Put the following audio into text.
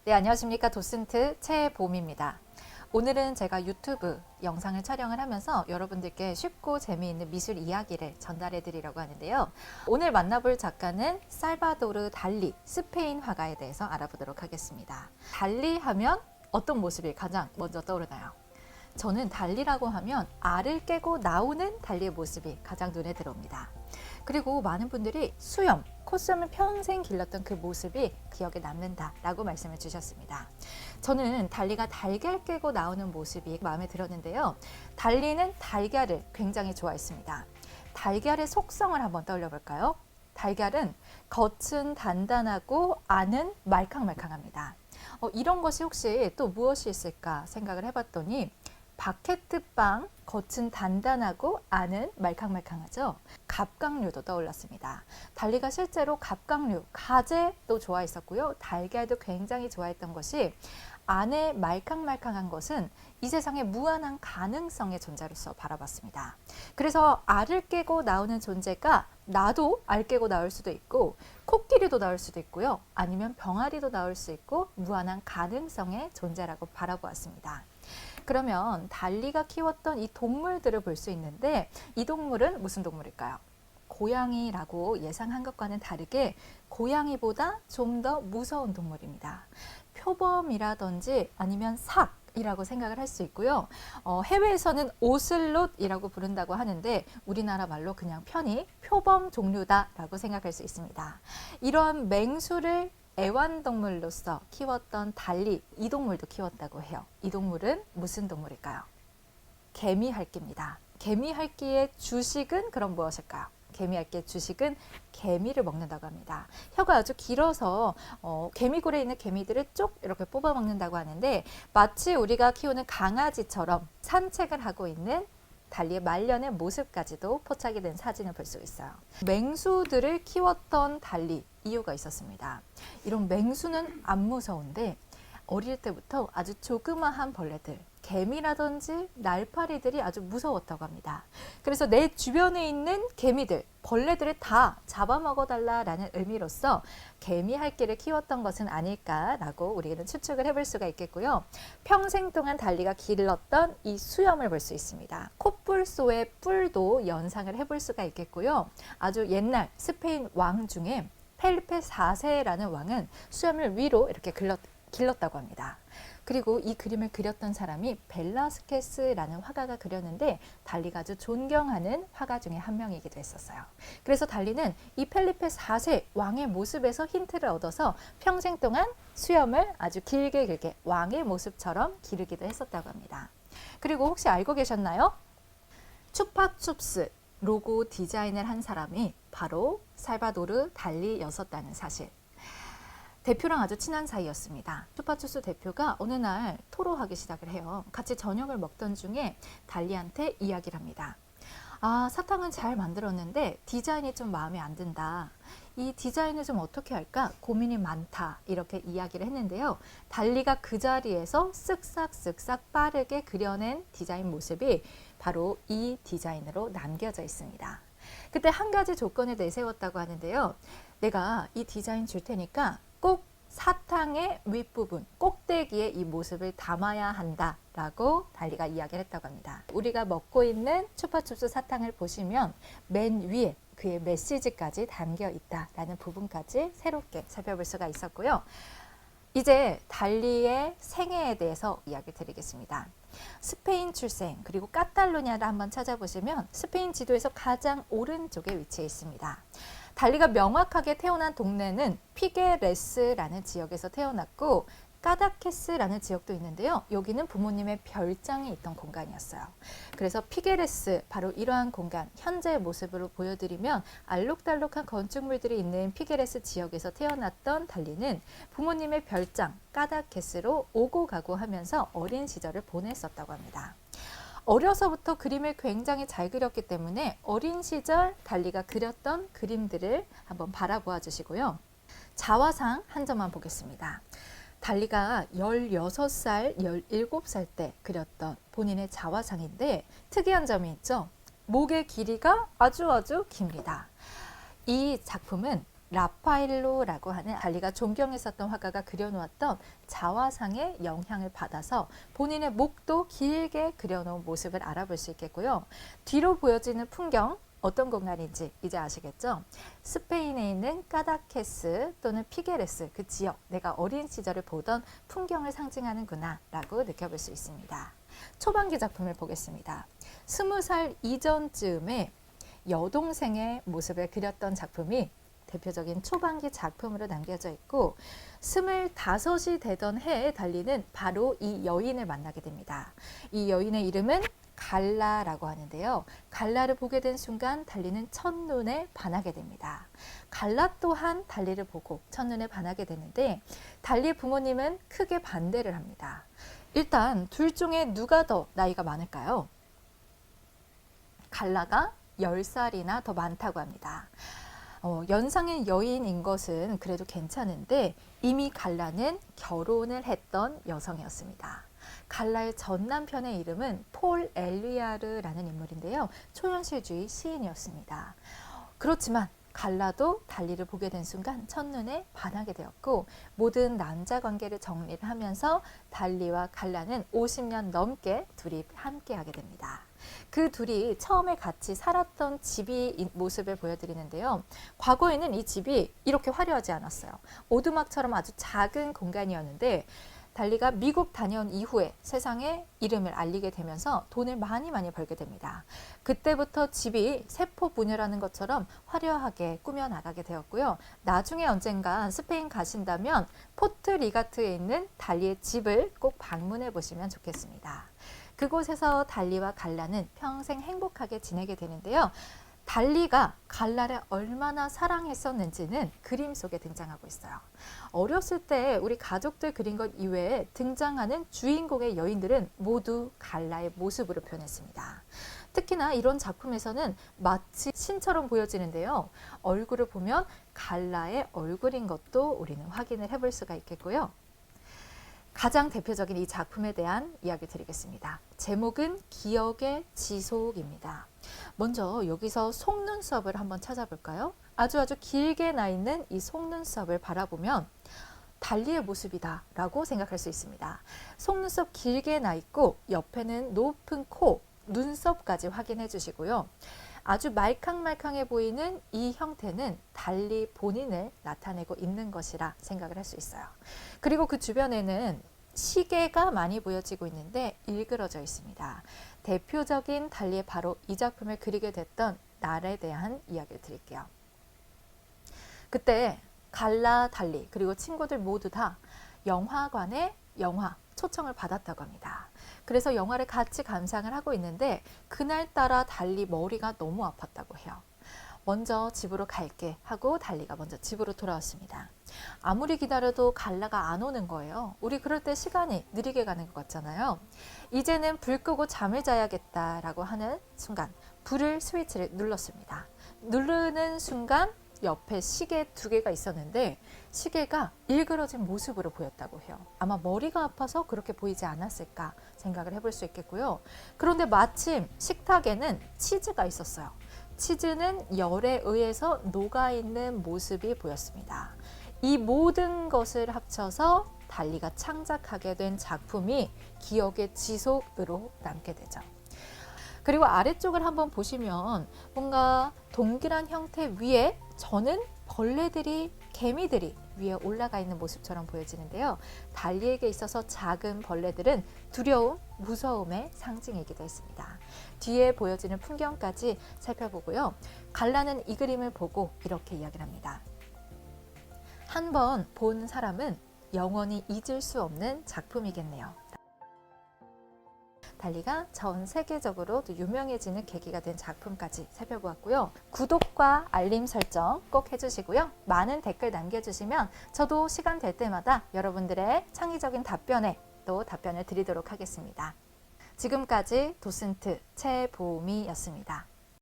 네, 안녕하십니까. 도슨트 최봄입니다. 오늘은 제가 유튜브 영상을 촬영을 하면서 여러분들께 쉽고 재미있는 미술 이야기를 전달해 드리려고 하는데요. 오늘 만나볼 작가는 살바도르 달리, 스페인 화가에 대해서 알아보도록 하겠습니다. 달리 하면 어떤 모습이 가장 먼저 떠오르나요? 저는 달리라고 하면 알을 깨고 나오는 달리의 모습이 가장 눈에 들어옵니다. 그리고 많은 분들이 수염, 콧수염을 평생 길렀던 그 모습이 기억에 남는다라고 말씀을 주셨습니다. 저는 달리가 달걀 깨고 나오는 모습이 마음에 들었는데요. 달리는 달걀을 굉장히 좋아했습니다. 달걀의 속성을 한번 떠올려 볼까요? 달걀은 겉은 단단하고 안은 말캉말캉합니다. 이런 것이 혹시 또 무엇이 있을까 생각을 해봤더니 바게트빵, 겉은 단단하고 안은 말캉말캉하죠. 갑각류도 떠올랐습니다. 달리가 실제로 갑각류, 가재도 좋아했었고요. 달걀도 굉장히 좋아했던 것이 안에 말캉말캉한 것은 이 세상에 무한한 가능성의 존재로서 바라봤습니다. 그래서 알을 깨고 나오는 존재가 나도 알 깨고 나올 수도 있고 코끼리도 나올 수도 있고요. 아니면 병아리도 나올 수 있고 무한한 가능성의 존재라고 바라보았습니다. 그러면 달리가 키웠던 이 동물들을 볼 수 있는데 이 동물은 무슨 동물일까요? 고양이라고 예상한 것과는 다르게 고양이보다 좀 더 무서운 동물입니다. 표범이라든지 아니면 삭이라고 생각을 할 수 있고요. 해외에서는 오슬롯이라고 부른다고 하는데 우리나라 말로 그냥 편히 표범 종류다라고 생각할 수 있습니다. 이러한 맹수를 애완동물로서 키웠던 달리, 이 동물도 키웠다고 해요. 이 동물은 무슨 동물일까요? 개미핥기입니다. 개미핥기의 주식은 그럼 무엇일까요? 개미핥기의 주식은 개미를 먹는다고 합니다. 혀가 아주 길어서 개미굴에 있는 개미들을 쭉 이렇게 뽑아 먹는다고 하는데 마치 우리가 키우는 강아지처럼 산책을 하고 있는 달리의 말년의 모습까지도 포착이 된 사진을 볼 수 있어요. 맹수들을 키웠던 달리, 이유가 있었습니다. 이런 맹수는 안 무서운데 어릴 때부터 아주 조그마한 벌레들, 개미라든지 날파리들이 아주 무서웠다고 합니다. 그래서 내 주변에 있는 개미들, 벌레들을 다 잡아먹어달라는 의미로서 개미핥기를 키웠던 것은 아닐까라고 우리는 추측을 해볼 수가 있겠고요. 평생 동안 달리가 길렀던 이 수염을 볼 수 있습니다. 콧불소의 뿔도 연상을 해볼 수가 있겠고요. 아주 옛날 스페인 왕 중에 펠리페 4세라는 왕은 수염을 위로 이렇게 길렀다고 합니다. 그리고 이 그림을 그렸던 사람이 벨라스케스라는 화가가 그렸는데 달리가 아주 존경하는 화가 중에 한 명이기도 했었어요. 그래서 달리는 이 펠리페 4세 왕의 모습에서 힌트를 얻어서 평생 동안 수염을 아주 길게 왕의 모습처럼 기르기도 했었다고 합니다. 그리고 혹시 알고 계셨나요? 추파춥스 로고 디자인을 한 사람이 바로 살바도르 달리였었다는 사실. 대표랑 아주 친한 사이였습니다. 추파추스 대표가 어느 날 토로하기 시작을 해요. 같이 저녁을 먹던 중에 달리한테 이야기를 합니다. 아, 사탕은 잘 만들었는데 디자인이 좀 마음에 안 든다. 이 디자인을 좀 어떻게 할까 고민이 많다. 이렇게 이야기를 했는데요. 달리가 그 자리에서 쓱싹쓱싹 빠르게 그려낸 디자인 모습이 바로 이 디자인으로 남겨져 있습니다. 그때 한 가지 조건을 내세웠다고 하는데요. 내가 이 디자인 줄 테니까 꼭 사탕의 윗부분, 꼭대기에 이 모습을 담아야 한다라고 달리가 이야기를 했다고 합니다. 우리가 먹고 있는 추파춥스 사탕을 보시면 맨 위에 그의 메시지까지 담겨 있다라는 부분까지 새롭게 살펴볼 수가 있었고요. 이제 달리의 생애에 대해서 이야기 드리겠습니다. 스페인 출생 그리고 카탈루냐를 한번 찾아보시면 스페인 지도에서 가장 오른쪽에 위치해 있습니다. 달리가 명확하게 태어난 동네는 피게레스라는 지역에서 태어났고 까다케스라는 지역도 있는데요. 여기는 부모님의 별장이 있던 공간이었어요. 그래서 피게레스, 바로 이러한 공간, 현재의 모습으로 보여드리면 알록달록한 건축물들이 있는 피게레스 지역에서 태어났던 달리는 부모님의 별장 까다케스로 오고 가고 하면서 어린 시절을 보냈었다고 합니다. 어려서부터 그림을 굉장히 잘 그렸기 때문에 어린 시절 달리가 그렸던 그림들을 한번 바라보아 주시고요. 자화상 한 점만 보겠습니다. 달리가 16살, 17살 때 그렸던 본인의 자화상인데 특이한 점이 있죠. 목의 길이가 아주 깁니다. 이 작품은 라파엘로라고 하는 달리가 존경했었던 화가가 그려놓았던 자화상의 영향을 받아서 본인의 목도 길게 그려놓은 모습을 알아볼 수 있겠고요. 뒤로 보여지는 풍경 어떤 공간인지 이제 아시겠죠? 스페인에 있는 까다케스 또는 피게레스 그 지역, 내가 어린 시절을 보던 풍경을 상징하는구나 라고 느껴볼 수 있습니다. 초반기 작품을 보겠습니다. 20살 이전쯤에 여동생의 모습을 그렸던 작품이 대표적인 초반기 작품으로 남겨져 있고 25이 되던 해에 달리는 바로 이 여인을 만나게 됩니다. 이 여인의 이름은 갈라라고 하는데요. 갈라를 보게 된 순간 달리는 첫눈에 반하게 됩니다. 갈라 또한 달리를 보고 첫눈에 반하게 되는데 달리의 부모님은 크게 반대를 합니다. 일단 둘 중에 누가 더 나이가 많을까요? 갈라가 10살이나 더 많다고 합니다. 연상의 여인인 것은 그래도 괜찮은데 이미 갈라는 결혼을 했던 여성이었습니다. 갈라의 전 남편의 이름은 폴 엘리아르라는 인물인데요. 초현실주의 시인이었습니다. 그렇지만 갈라도 달리를 보게 된 순간 첫눈에 반하게 되었고 모든 남자 관계를 정리를 하면서 달리와 갈라는 50년 넘게 둘이 함께 하게 됩니다. 그 둘이 처음에 같이 살았던 집이 모습을 보여드리는데요. 과거에는 이 집이 이렇게 화려하지 않았어요. 오두막처럼 아주 작은 공간이었는데 달리가 미국 다녀온 이후에 세상에 이름을 알리게 되면서 돈을 많이 벌게 됩니다. 그때부터 집이 세포분열하는 것처럼 화려하게 꾸며나가게 되었고요. 나중에 언젠가 스페인 가신다면 포트리가트에 있는 달리의 집을 꼭 방문해 보시면 좋겠습니다. 그곳에서 달리와 갈라는 평생 행복하게 지내게 되는데요. 달리가 갈라를 얼마나 사랑했었는지는 그림 속에 등장하고 있어요. 어렸을 때 우리 가족들 그린 것 이외에 등장하는 주인공의 여인들은 모두 갈라의 모습으로 표현했습니다. 특히나 이런 작품에서는 마치 신처럼 보여지는데요. 얼굴을 보면 갈라의 얼굴인 것도 우리는 확인을 해볼 수가 있겠고요. 가장 대표적인 이 작품에 대한 이야기 드리겠습니다. 제목은 기억의 지속입니다. 먼저 여기서 속눈썹을 한번 찾아볼까요? 아주 길게 나 있는 이 속눈썹을 바라보면 달리의 모습이다 라고 생각할 수 있습니다. 속눈썹 길게 나 있고 옆에는 높은 코, 눈썹까지 확인해 주시고요. 아주 말캉말캉해 보이는 이 형태는 달리 본인을 나타내고 있는 것이라 생각을 할 수 있어요. 그리고 그 주변에는 시계가 많이 보여지고 있는데 일그러져 있습니다. 대표적인 달리의 바로 이 작품을 그리게 됐던 날에 대한 이야기를 드릴게요. 그때 갈라, 달리 그리고 친구들 모두 다 영화관에 영화 초청을 받았다고 합니다. 그래서 영화를 같이 감상을 하고 있는데 그날따라 달리 머리가 너무 아팠다고 해요. 먼저 집으로 갈게 하고 달리가 먼저 집으로 돌아왔습니다. 아무리 기다려도 갈라가 안 오는 거예요. 우리 그럴 때 시간이 느리게 가는 것 같잖아요. 이제는 불 끄고 잠을 자야겠다라고 하는 순간 불을 스위치를 눌렀습니다. 누르는 순간 옆에 시계 2개가 있었는데 시계가 일그러진 모습으로 보였다고 해요. 아마 머리가 아파서 그렇게 보이지 않았을까 생각을 해볼 수 있겠고요. 그런데 마침 식탁에는 치즈가 있었어요. 치즈는 열에 의해서 녹아있는 모습이 보였습니다. 이 모든 것을 합쳐서 달리가 창작하게 된 작품이 기억의 지속으로 남게 되죠. 그리고 아래쪽을 한번 보시면 뭔가 동그란 형태 위에 저는 벌레들이, 개미들이 위에 올라가 있는 모습처럼 보여지는데요. 달리에게 있어서 작은 벌레들은 두려움, 무서움의 상징이기도 했습니다. 뒤에 보여지는 풍경까지 살펴보고요. 갈라는 이 그림을 보고 이렇게 이야기를 합니다. 한 번 본 사람은 영원히 잊을 수 없는 작품이겠네요. 달리가 전 세계적으로 또 유명해지는 계기가 된 작품까지 살펴보았고요. 구독과 알림 설정 꼭 해주시고요. 많은 댓글 남겨주시면 저도 시간 될 때마다 여러분들의 창의적인 답변에 또 답변을 드리도록 하겠습니다. 지금까지 도슨트 최보미였습니다.